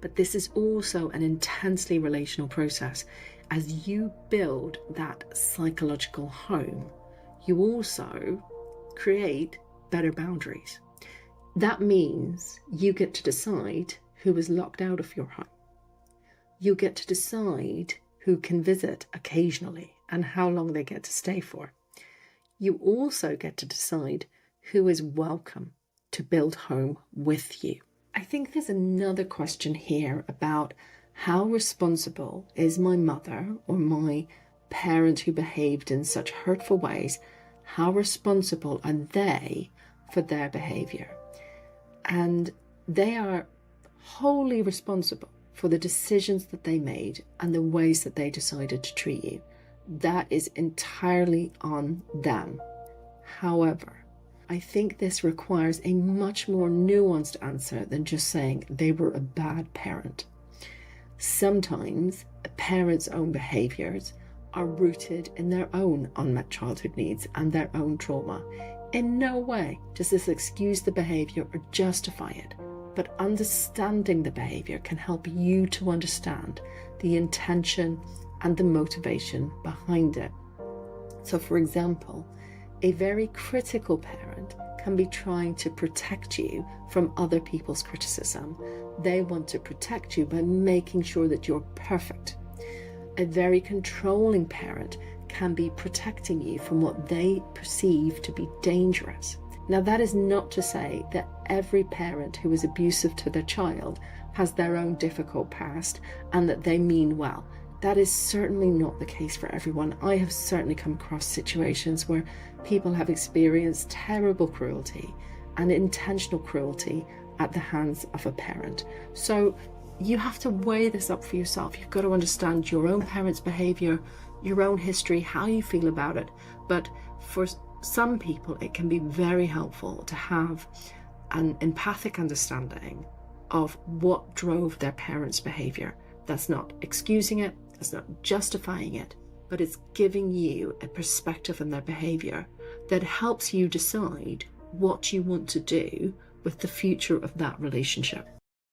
But this is also an intensely relational process. As you build that psychological home, you also create better boundaries. That means you get to decide who is locked out of your home. You get to decide who can visit occasionally and how long they get to stay for. You also get to decide who is welcome to build home with you. I think there's another question here about how responsible is my mother or my parent who behaved in such hurtful ways, how responsible are they for their behavior? And they are wholly responsible for the decisions that they made and the ways that they decided to treat you. That is entirely on them. However, I think this requires a much more nuanced answer than just saying they were a bad parent. Sometimes a parent's own behaviors are rooted in their own unmet childhood needs and their own trauma. In no way does this excuse the behavior or justify it, but understanding the behavior can help you to understand the intention and the motivation behind it. So, for example, a very critical parent can be trying to protect you from other people's criticism. They want to protect you by making sure that you're perfect. A very controlling parent can be protecting you from what they perceive to be dangerous. Now, that is not to say that every parent who is abusive to their child has their own difficult past and that they mean well. That is certainly not the case for everyone. I have certainly come across situations where people have experienced terrible cruelty and intentional cruelty at the hands of a parent. So you have to weigh this up for yourself. You've got to understand your own parent's behavior, your own history, how you feel about it. But for some people, it can be very helpful to have an empathic understanding of what drove their parents' behavior. That's not excusing it, that's not justifying it, but it's giving you a perspective on their behavior that helps you decide what you want to do with the future of that relationship.